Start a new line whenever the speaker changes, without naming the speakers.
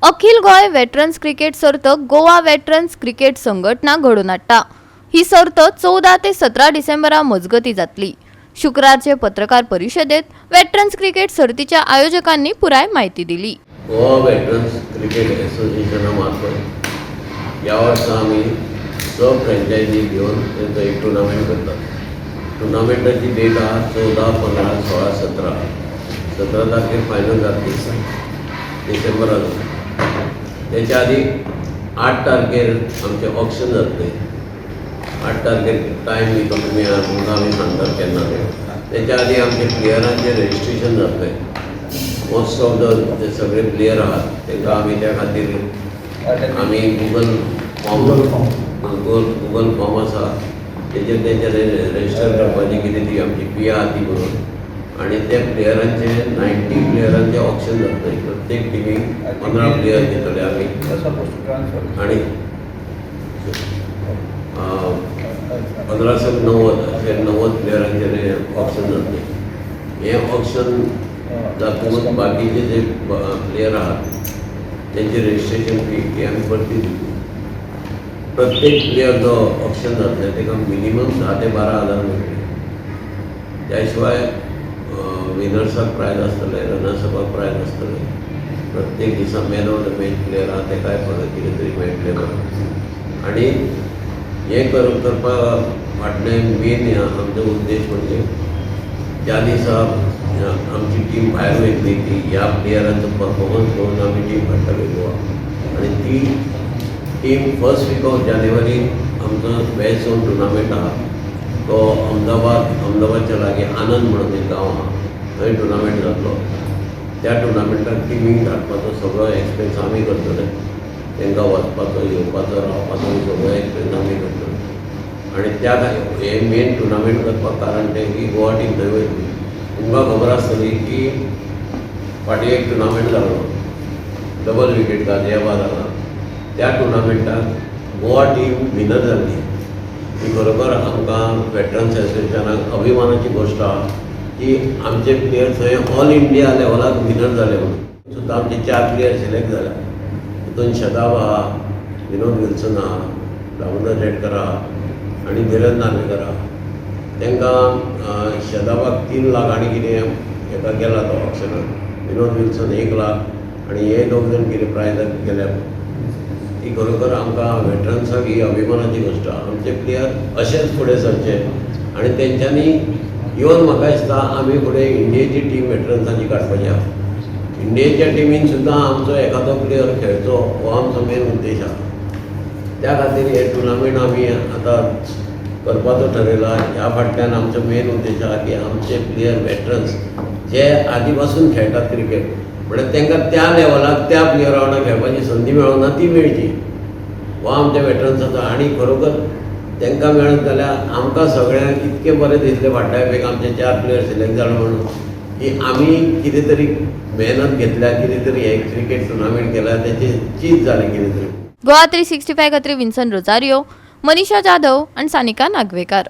अखिल गोय veterans cricket सर्त Goa veterans cricket संघटना घडोवन हाडटा। ही सर्त 14 ते 17 डिसेंबरा मजगती जातली। शुक्रारचे पत्रकार परिषदेत वेटरन्स क्रिकेट सर्तीच्या आयोजकांनी पुराय माहिती दिली।
गोवा वेटरन्स क्रिकेट असोसिएशना मार्फत या वर्सा आम्ही सब फ्रँचायझी घेऊन त्यांचं एक टुर्नामेंट करतात। टुर्नामेंटाची डेट आहे 14, 15, 16, 17 तारखेर फायनल जातली डिसेंबरात। त्याच्या आधी 8 तारखेर आमचे ऑक्शन जातले। 8 तारखेर टायम दितो तुम्ही तुमकां आमी सांगतात केन्ना त्याच्या आधी आमचे प्लेयरांचे रजिस्ट्रेशन जातले। मोस्ट ऑफ द सगळे प्लेयर आहात तांकां आमी त्या खातीर आमी गुगल फॉर्म आसा तेजेर रजिस्टर करपाची कितें ती आमची फी आहा ती भरून आणि त्या प्लेयरांचे 90 प्लेयरांचे ऑप्शन जातले। प्रत्येक टिमीक 15 प्लेयर घेतले आमी आणि 1590 असे 90 प्लेयरांचे ऑप्शन जातले। हे ऑप्शन जातून बाकीचे जे प्लेयर आहात त्यांची रजिस्ट्रेशन फी ती आमी परती दिली। प्रत्येक प्लेयर जो ऑप्शन जातले ताका मिनिमम 10 ते 12 हजार मेळटले। त्या शिवाय विनर्साक प्रायज आसतले, रनर्सअपाक प्रायज आसतले। प्रत्येक दिसा man of the match player आहा ताकाय परत कितें तरी मेळटलें बरें। आणि हे करपाक फाटलें मेन आमचो उद्देश म्हणजे ज्या दिसा आमची टीम भायर वयतली ती ह्या प्लेयरांचो परफॉर्मन्स पळोवन आमी टीम हाडटली गोवा। आणि ती टीम फर्स्ट वीक ऑफ जानेवारी आमचो बेस्ट झोन टुर्नामेंट आहा तो अहमदाबादच्या लागीं आनंद म्हणून एक गांव आहा थंय टुर्नामेंट जातलो। त्या टुर्नामेंटाक टिमीक धाडपाचो सगळो एक्सपेन्स आमी करतले। तांकां वचपाचो येवपाचो रावपाचो सगळो एक्सपेन्स आमी करतले। आणि त्या हे मेन टुर्नामेंट करपाक कारण तें की गोवा टीम थंय वयतली। तुमकां खबर आसतली की फाटीं एक टुर्नामेंट जालो डबल विकेट गाजियाबाद हांगा। त्या टुर्नामेंटाक गोवा टीम विनर जाल्ली। ही खरोखर आमकां वेटरन्स एसोसिएशनाक अभिमानाची गोश्ट आहा की आमचे प्लेयर थंय ऑल इंडिया लेवलाक विनर जाले म्हणून। सुद्दां आमचे 4 प्लेयर सिलेक्ट जाल्या। तितून शदाब आहा, विनोद विल्सन आहा, दामोदर रेडकर आहा आणि धीरज नार्वेकर आहा। तांकां शदाबाक 3 लाख आनी कितें हेका गेला तो ऑप्शनाक। विनोद विल्सन 1 लाख आणि हे 2 जण कितें प्रायजाक गेल्या। ही खरोखर आमकां वेटरन्साक ही अभिमानाची गोश्ट आहा। आमचे प्लेयर अशेंच फुडें सरचे आणि तेंच्यांनी येवन म्हाका दिसता आमी फुडें इंडियेची टीम वेटरन्साची काडपाची आहा। इंडियेच्या टिमीन सुद्दां आमचो एखादो प्लेयर खेळचो हो आमचो मेन उद्देश आहा। त्या खातीर हे टुर्नामेंट आमी आतां करपाचो ठरयला। ह्या फाटल्यान आमचो मेन उद्देश आहा की आमचे प्लेयर वेटरन्स जे आदी पासून खेळटात क्रिकेट म्हणजे तांकां त्या लेवलाक त्या प्लेयरा वांगडा खेळपाची संदी मेळना ती मेळची हो आमच्या वेटरन्साचो। आणि खरोखर तांकां मेळत जाल्यार आमकां सगळ्यांक इतकें बरें दिसलें फाटल्या वेळेक आमचे 4 प्लेयर सिलेक्ट जाले म्हणून की आमी कितें तरी मेहनत घेतल्या, कितें तरी हे क्रिकेट टुर्नामेंट केल्या तेची चीज जालें कितें तरी।
गोवा 365 खातीर विन्सन रोजारियो, मनीषा जाधव आणि सानिका नागवेकर।